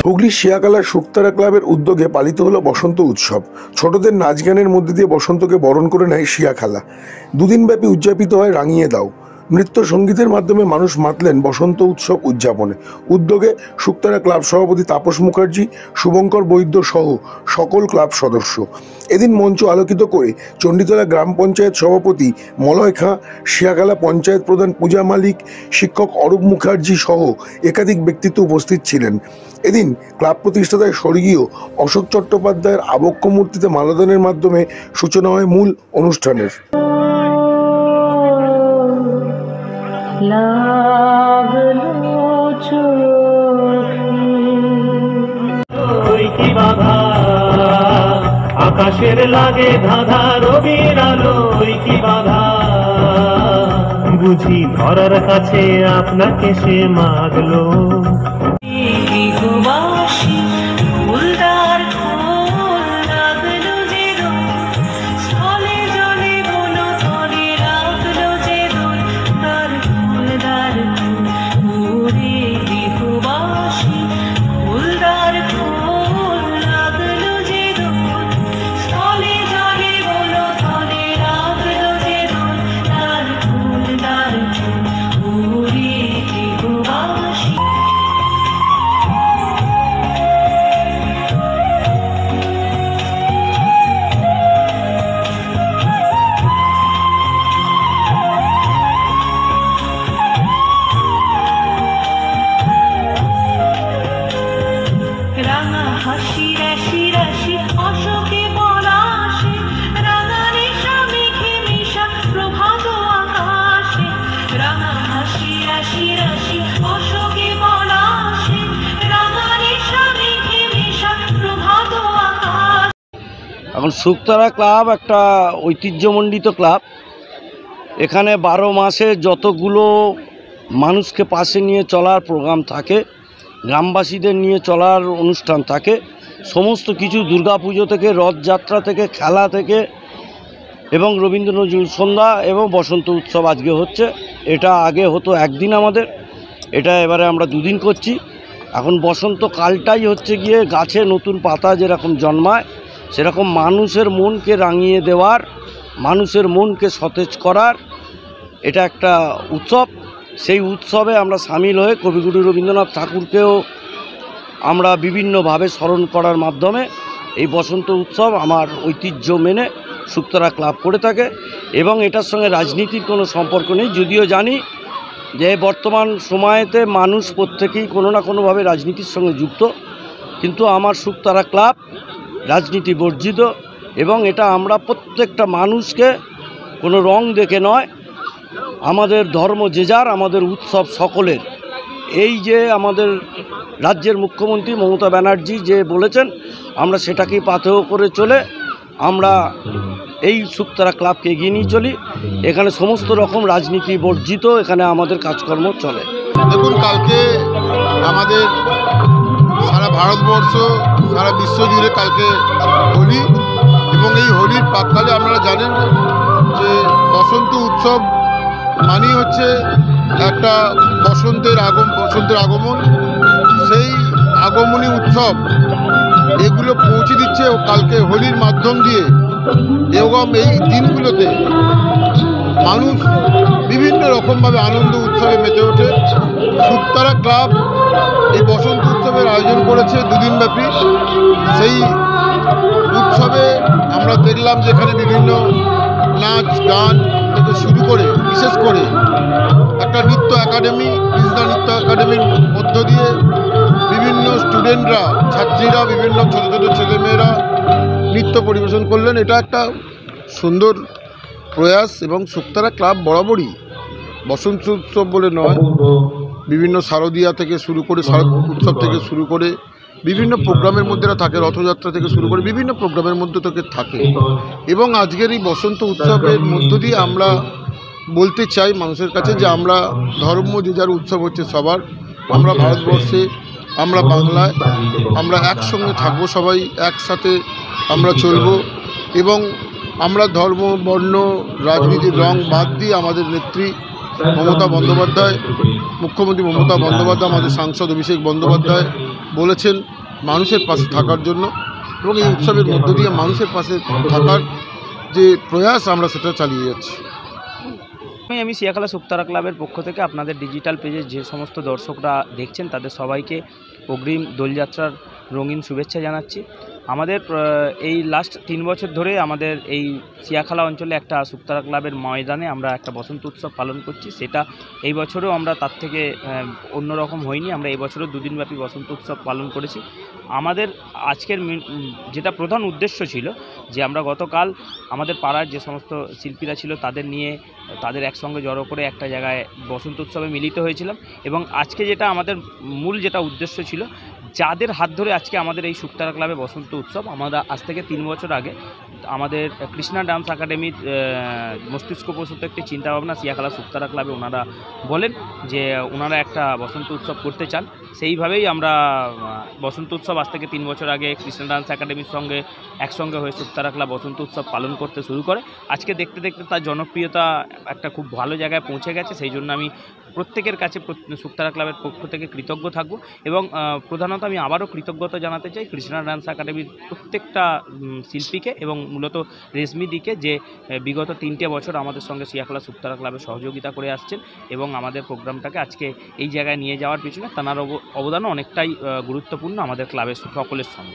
হুগলির শিয়াখালার শুকতারা ক্লাবের উদ্যোগে পালিত হলো বসন্ত উৎসব। ছোটদের নাচ গানের মধ্যে দিয়ে বসন্তকে বরণ করে নেয় শিয়াখালা। দুদিনব্যাপী উদযাপিত হয় রাঙিয়ে দাও। নৃত্য সঙ্গীতের মাধ্যমে মানুষ মাতলেন বসন্ত উৎসব উদযাপনে। উদ্যোগে শুকতারা ক্লাব সভাপতি তাপস মুখার্জি, শুভঙ্কর বৈদ্য সহ সকল ক্লাব সদস্য। এদিন মঞ্চ আলোকিত করে চণ্ডীতলা গ্রাম পঞ্চায়েত সভাপতি মলয় খাঁ, শিয়াখালা পঞ্চায়েত প্রধান পূজা মালিক, শিক্ষক অরূপ মুখার্জি সহ একাধিক ব্যক্তিত্ব উপস্থিত ছিলেন। এদিন ক্লাব প্রতিষ্ঠাতায় স্বর্গীয় অশোক চট্টোপাধ্যায়ের আবক্ষ মূর্তিতে মালাদানের মাধ্যমে সূচনা হয় মূল অনুষ্ঠানের। আকাশের লাগে ধাঁধা, রবির আলোয় কি বাধা, বুঝি ধরার কাছে আপনাকে সে মাগলো। এখন শুকতারা ক্লাব একটা ঐতিহ্যমণ্ডিত ক্লাব। এখানে 12 মাসে যতগুলো মানুষকে পাশে নিয়ে চলার প্রোগ্রাম থাকে, গ্রামবাসীদের নিয়ে চলার অনুষ্ঠান থাকে, সমস্ত কিছু দুর্গাপুজো থেকে, রথযাত্রা থেকে, খেলা থেকে এবং রবীন্দ্র নজরুল সন্ধ্যা এবং বসন্ত উৎসব আজকে হচ্ছে। এটা আগে হতো একদিন আমাদের, এটা এবারে আমরা 2 দিন করছি। এখন বসন্তকালটাই হচ্ছে গিয়ে গাছে নতুন পাতা যেরকম জন্মায় সেরকম মানুষের মনকে রাঙিয়ে দেওয়ার, মানুষের মনকে সতেজ করার এটা একটা উৎসব। সেই উৎসবে আমরা সামিল হয়ে কবিগুরু রবীন্দ্রনাথ ঠাকুরকেও আমরা বিভিন্নভাবে স্মরণ করার মাধ্যমে এই বসন্ত উৎসব আমার ঐতিহ্য মেনে শুকতারা ক্লাব করে থাকে। এবং এটার সঙ্গে রাজনীতির কোনো সম্পর্ক নেই, যদিও জানি যে বর্তমান সময়েতে মানুষ প্রত্যেকেই কোনো না কোনোভাবে রাজনীতির সঙ্গে যুক্ত, কিন্তু আমার শুকতারা ক্লাব রাজনীতি বর্জিত এবং এটা আমরা প্রত্যেকটা মানুষকে কোনো রং দেখে নয়, আমাদের ধর্ম যে যার, আমাদের উৎসব সকলের। এই যে আমাদের রাজ্যের মুখ্যমন্ত্রী মমতা ব্যানার্জি যে বলেছেন, আমরা সেটাকেই পাথেয় করে চলে আমরা এই শুকতারা ক্লাবকে এগিয়ে নিয়ে চলি। এখানে সমস্ত রকম রাজনীতি বর্জিত, এখানে আমাদের কাজকর্ম চলে। দেখুন, কালকে আমাদের সারা ভারতবর্ষ, সারা বিশ্ব জুড়ে কালকে হোলি, এবং এই হোলির প্রাক্কালে আপনারা জানেন যে বসন্ত উৎসব মানেই হচ্ছে একটা বসন্তের আগমন। সেই আগমনী উৎসব এগুলো পৌঁছে দিচ্ছে কালকে হোলির মাধ্যম দিয়ে। এবং এই দিনগুলোতে মানুষ বিভিন্ন রকমভাবে আনন্দ উৎসবে মেতে ওঠে। শুকতারা ক্লাব এই বসন্ত উৎসবের আয়োজন করেছে 2 দিনব্যাপী। সেই উৎসবে আমরা দেখলাম যে এখানে বিভিন্ন নাচ গান থেকে শুরু করে, বিশেষ করে একটা নৃত্য একাডেমি, কৃষ্ণা নৃত্য একাডেমির মধ্য দিয়ে বিভিন্ন স্টুডেন্টরা, ছাত্রীরা, বিভিন্ন ছোটো ছোটো ছেলেমেয়েরা নৃত্য পরিবেশন করলেন। এটা একটা সুন্দর প্রয়াস। এবং শুকতারা ক্লাব বরাবরই বসন্ত উৎসব বলে নয়, বিভিন্ন শারদীয়া থেকে শুরু করে, শারদ উৎসব থেকে শুরু করে বিভিন্ন প্রোগ্রামের মধ্যে থাকে, রথযাত্রা থেকে শুরু করে বিভিন্ন প্রোগ্রামের মধ্যে থেকে থাকে। এবং আজকের এই বসন্ত উৎসবের মধ্য দিয়ে আমরা বলতে চাই মানুষের কাছে যে আমরা ধর্ম যে যার উৎসব হচ্ছে সবার, আমরা ভারতবর্ষে, আমরা বাংলায়, আমরা একসঙ্গে থাকবো, সবাই একসাথে আমরা চলবো। এবং আমরা ধর্ম, বর্ণ, রাজনীতির রং বাদ দিয়ে আমাদের নেত্রী মমতা বন্দ্যোপাধ্যায়, মুখ্যমন্ত্রী মমতা বন্দ্যোপাধ্যায়, আমাদের সাংসদ অভিষেক বন্দ্যোপাধ্যায় বলেছেন মানুষের পাশে থাকার জন্য, এবং এই উৎসবের মধ্য দিয়ে মানুষের পাশে থাকার যে প্রয়াস আমরা সেটা চালিয়ে যাচ্ছি। আমি সিয়াখালা শুকতারা ক্লাবের পক্ষ থেকে আপনাদের ডিজিটাল পেজে যে সমস্ত দর্শকরা দেখছেন তাদের সবাইকে অগ্রিম দোলযাত্রার রঙিন শুভেচ্ছা জানাচ্ছি। আমাদের এই লাস্ট 3 বছর ধরে আমাদের এই সিয়াখালা অঞ্চলে একটা শুকতারা ক্লাবের ময়দানে আমরা একটা বসন্ত উৎসব পালন করছি। সেটা এই বছরেও আমরা তার থেকে অন্যরকম হয়নি। আমরা এই বছরও 2 দিনব্যাপী বসন্ত উৎসব পালন করেছি। আমাদের আজকের যেটা প্রধান উদ্দেশ্য ছিল যে আমরা গতকাল আমাদের পাড়ার যে সমস্ত শিল্পীরা ছিল তাদের নিয়ে তাদের একসঙ্গে জড়ো করে একটা জায়গায় বসন্ত উৎসবে মিলিত হয়েছিলাম, এবং আজকে যেটা আমাদের মূল যেটা উদ্দেশ্য ছিল, যাদের হাত ধরে আজকে আমাদের এই শুকতারা ক্লাবে বসন্ত উৎসব, আমরা আজ থেকে 3 বছর আগে আমাদের কৃষ্ণা ডান্স একাডেমির মস্তিষ্কপ্রসূত একটি চিন্তাভাবনা সিয়াখালা শুকতারা ক্লাবে ওনারা বলেন যে ওনারা একটা বসন্ত উৎসব করতে চান। সেইভাবেই আমরা বসন্ত উৎসব আজ থেকে 3 বছর আগে কৃষ্ণা ডান্স একাডেমির সঙ্গে একসঙ্গে হয়ে শুকতারা ক্লাব বসন্ত উৎসব পালন করতে শুরু করে। আজকে দেখতে দেখতে তার জনপ্রিয়তা একটা খুব ভালো জায়গায় পৌঁছে গেছে। সেই জন্য আমি প্রত্যেকের কাছে শুকতারা ক্লাবের পক্ষ থেকে কৃতজ্ঞ থাকব, এবং প্রধানত আমি আবারও কৃতজ্ঞতা জানাতে চাই কৃষ্ণা ডান্স একাডেমির প্রত্যেকটা শিল্পীকে, এবং মূলত রেশমিদিকে, যে বিগত 3টে বছর আমাদের সঙ্গে সিয়াখালা শুকতারা ক্লাবে সহযোগিতা করে আসছেন এবং আমাদের প্রোগ্রামটাকে আজকে এই জায়গায় নিয়ে যাওয়ার পিছনে তাঁর অবদানও অনেকটাই গুরুত্বপূর্ণ আমাদের ক্লাবের সকলের সঙ্গে।